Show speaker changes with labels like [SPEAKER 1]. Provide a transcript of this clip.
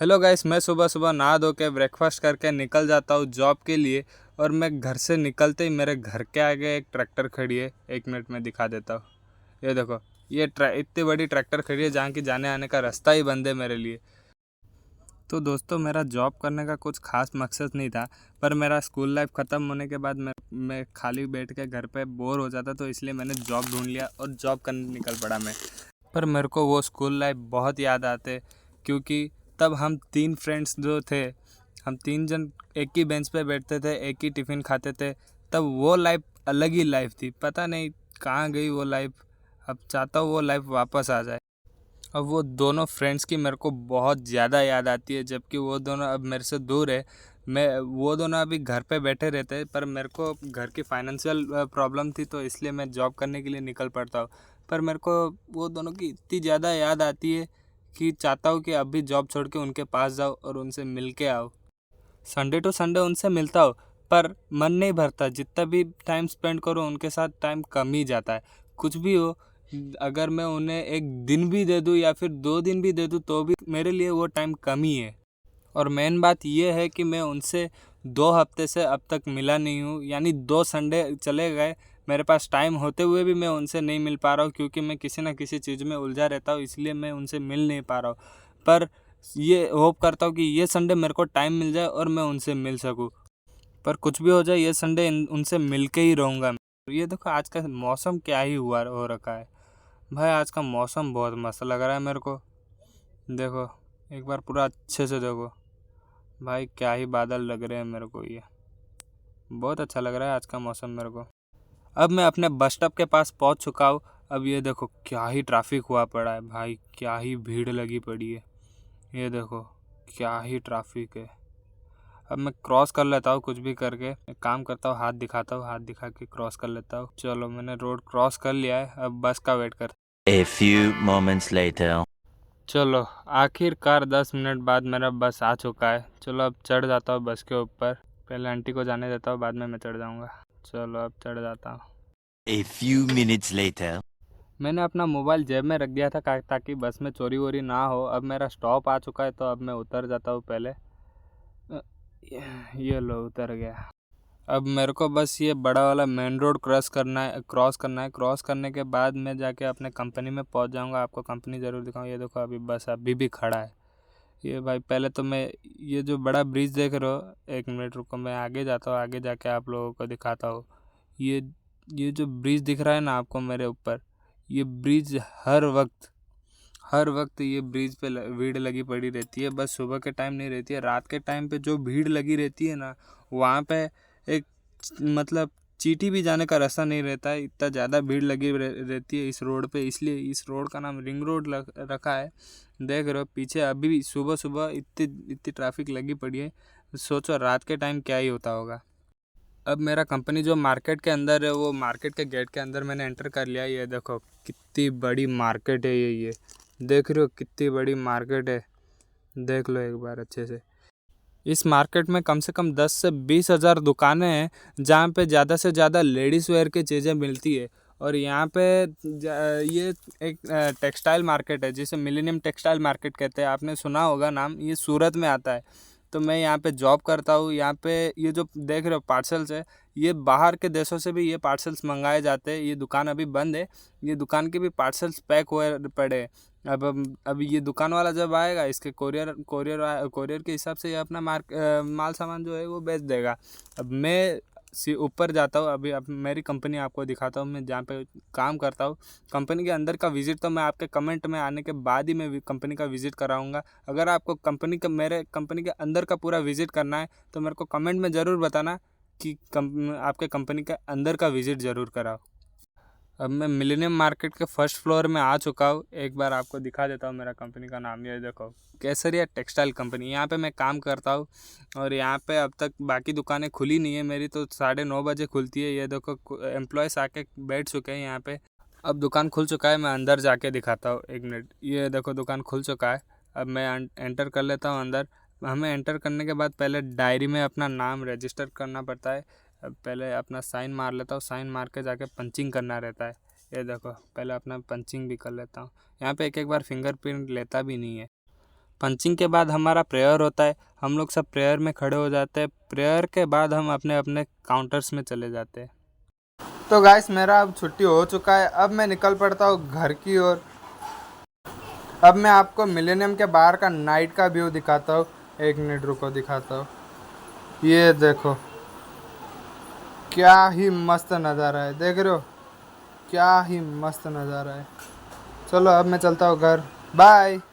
[SPEAKER 1] Hello guys, मैं सुबह सुबह नहा धो के ब्रेकफास्ट करके निकल जाता हूँ जॉब के लिए। और मैं घर से निकलते ही मेरे घर के आगे एक ट्रैक्टर खड़ी है। 1 मिनट में दिखा देता हूँ। ये देखो, ये इतनी बड़ी ट्रैक्टर खड़ी है जहाँ की जाने आने का रास्ता ही बंद है मेरे लिए। तो दोस्तों, मेरा जॉब करने का कुछ खास मकसद नहीं था, पर मेरा स्कूल लाइफ ख़त्म होने के बाद मैं खाली बैठ के घर पे बोर हो जाता, तो इसलिए मैंने जॉब ढूंढ लिया और जॉब करने निकल पड़ा मैं। पर मेरे को वो स्कूल लाइफ बहुत याद आते, क्योंकि तब हम 3 फ्रेंड्स जो थे, हम 3 जन एक ही बेंच पे बैठते थे, एक ही टिफ़िन खाते थे। तब वो लाइफ अलग ही लाइफ थी। पता नहीं कहाँ गई वो लाइफ। अब चाहता हूँ वो लाइफ वापस आ जाए। अब वो दोनों फ्रेंड्स की मेरे को बहुत ज़्यादा याद आती है, जबकि वो दोनों अब मेरे से दूर है। मैं वो दोनों अभी घर पे बैठे रहते हैं, पर मेरे को घर की फाइनेंशियल प्रॉब्लम थी, तो इसलिए मैं जॉब करने के लिए निकल पड़ता हूँ। पर मेरे को वो दोनों की इतनी ज़्यादा याद आती है कि चाहता हूँ कि अभी जॉब छोड़ के उनके पास जाओ और उनसे मिल के आओ। संडे टू संडे उनसे मिलता हूँ, पर मन नहीं भरता। जितना भी टाइम स्पेंड करूँ उनके साथ, टाइम कम ही जाता है। कुछ भी हो, अगर मैं उन्हें 1 दिन भी दे दूँ या फिर 2 दिन भी दे दूँ, तो भी मेरे लिए वो टाइम कम ही है। और मेन बात ये है कि मैं उनसे 2 हफ्ते से अब तक मिला नहीं हूँ, यानी 2 संडे चले गए। मेरे पास टाइम होते हुए भी मैं उनसे नहीं मिल पा रहा हूँ, क्योंकि मैं किसी ना किसी चीज़ में उलझा रहता हूँ, इसलिए मैं उनसे मिल नहीं पा रहा हूँ। पर ये होप करता हूँ कि ये संडे मेरे को टाइम मिल जाए और मैं उनसे मिल सकूँ। पर कुछ भी हो जाए, ये संडे उनसे मिल के ही रहूँगा। ये देखो, आज का मौसम क्या ही हुआ हो रखा है भाई। आज का मौसम बहुत मस्त लग रहा है मेरे को। देखो, एक बार पूरा अच्छे से देखो भाई, क्या ही बादल लग रहे हैं मेरे को। ये बहुत अच्छा लग रहा है आज का मौसम मेरे को। अब मैं अपने बस स्टॉप के पास पहुंच चुका हूँ। अब ये देखो, क्या ही ट्रैफिक हुआ पड़ा है भाई, क्या ही भीड़ लगी पड़ी है। ये देखो, क्या ही ट्रैफिक है। अब मैं क्रॉस कर लेता हूँ कुछ भी करके। एक काम करता हूँ, हाथ दिखाता हूँ, हाथ दिखा के क्रॉस कर लेता हूँ। चलो, मैंने रोड क्रॉस कर लिया है। अब बस का वेट कर।
[SPEAKER 2] A few moments later.
[SPEAKER 1] चलो, आखिरकार 10 मिनट बाद मेरा बस आ चुका है। चलो, अब चढ़ जाता हूँ बस के ऊपर। पहले आंटी को जाने देता हूँ, बाद में मैं चढ़ जाऊँगा। चलो, अब चढ़ जाता हूँ।
[SPEAKER 2] A few minutes later.
[SPEAKER 1] मैंने अपना मोबाइल जेब में रख दिया था ताकि बस में चोरी वोरी ना हो। अब मेरा स्टॉप आ चुका है, तो अब मैं उतर जाता हूँ पहले। अ, ये लो, उतर गया। अब मेरे को बस ये बड़ा वाला मेन रोड क्रॉस करना है, क्रॉस करने के बाद मैं जाके अपने कंपनी में पहुंच जाऊंगा। आपको कंपनी ज़रूर दिखाऊँ। ये देखो, अभी बस अभी भी खड़ा है। ये भाई, पहले तो मैं ये जो बड़ा ब्रिज देख रहे हो, 1 मिनट रुको, मैं आगे जाता हूँ, आगे जाके आप लोगों को दिखाता हूँ। ये ये जो ब्रिज दिख रहा है ना आपको मेरे ऊपर, ये ब्रिज हर वक्त ये ब्रिज पे भीड़ लगी पड़ी रहती है। बस सुबह के टाइम नहीं रहती है, रात के टाइम पे जो भीड़ लगी रहती है ना, वहाँ पे एक मतलब चींटी भी जाने का रास्ता नहीं रहता है। इतना ज़्यादा भीड़ लगी रहती है इस रोड पे, इसलिए इस रोड का नाम रिंग रोड रखा है। देख रहे हो पीछे, अभी भी सुबह सुबह इतनी इतनी ट्रैफिक लगी पड़ी है। सोचो रात के टाइम क्या ही होता होगा। अब मेरा कंपनी जो मार्केट के अंदर है, वो मार्केट के गेट के अंदर मैंने एंटर कर लिया। ये देखो, कितनी बड़ी मार्केट है ये देख रहे हो, कितनी बड़ी मार्केट है। देख लो एक बार अच्छे से। इस मार्केट में कम से कम 10 से 20 हज़ार दुकानें हैं, जहाँ पे ज़्यादा से ज़्यादा लेडीज़ वेयर की चीज़ें मिलती है। और यहाँ पे ये एक टेक्सटाइल मार्केट है, जिसे मिलेनियम टेक्सटाइल मार्केट कहते हैं। आपने सुना होगा नाम, ये सूरत में आता है। तो मैं यहाँ पे जॉब करता हूँ। यहाँ पे ये जो देख रहे हो पार्सल्स है, ये बाहर के देशों से भी ये पार्सल्स मंगाए जाते हैं। ये दुकान अभी बंद है, ये दुकान के भी पार्सल्स पैक हुए पड़े हैं। अब ये दुकान वाला जब आएगा, इसके कोरियर के हिसाब से ये अपना माल सामान जो है वो बेच देगा। अब मैं ऊपर जाता हूँ। अभी अब मेरी कंपनी आपको दिखाता हूँ, मैं जहाँ पे काम करता हूँ। कंपनी के अंदर का विज़िट तो मैं आपके कमेंट में आने के बाद ही मैं कंपनी का विज़िट कराऊंगा। अगर आपको मेरे कंपनी के अंदर का पूरा विज़िट करना है, तो मेरे को कमेंट में ज़रूर बताना कि आपके कंपनी के अंदर का विज़िट ज़रूर कराओ। अब मैं मिलेनियम मार्केट के फर्स्ट फ्लोर में आ चुका हूँ। एक बार आपको दिखा देता हूँ मेरा कंपनी का नाम। ये देखो, केसरिया टेक्सटाइल कंपनी, यहाँ पे मैं काम करता हूँ। और यहाँ पे अब तक बाकी दुकानें खुली नहीं है, मेरी तो 9:30 बजे खुलती है। ये देखो, एम्प्लॉयज़ आके बैठ चुके हैं यहाँ पे। अब दुकान खुल चुका है, मैं अंदर जाके दिखाता हूँ। 1 मिनट, ये देखो दुकान खुल चुका है। अब मैं एंटर कर लेता हूँ अंदर। हमें एंटर करने के बाद पहले डायरी में अपना नाम रजिस्टर करना पड़ता है। अब पहले अपना साइन मार लेता हूँ, साइन मार के जाके पंचिंग करना रहता है। ये देखो, पहले अपना पंचिंग भी कर लेता हूँ। यहाँ पे एक एक बार फिंगरप्रिंट लेता भी नहीं है। पंचिंग के बाद हमारा प्रेयर होता है, हम लोग सब प्रेयर में खड़े हो जाते हैं। प्रेयर के बाद हम अपने अपने काउंटर्स में चले जाते हैं। तो गाइस मेरा अब छुट्टी हो चुका है, अब मैं निकल पड़ता हूँ घर की ओर। अब मैं आपको मिलेनियम के बाहर का नाइट का व्यू दिखाता हूँ। एक मिनट रुको, दिखाता हूँ। ये देखो क्या ही मस्त नज़ारा है, देख रहे हो क्या ही मस्त नज़ारा है। चलो अब मैं चलता हूँ घर, बाय।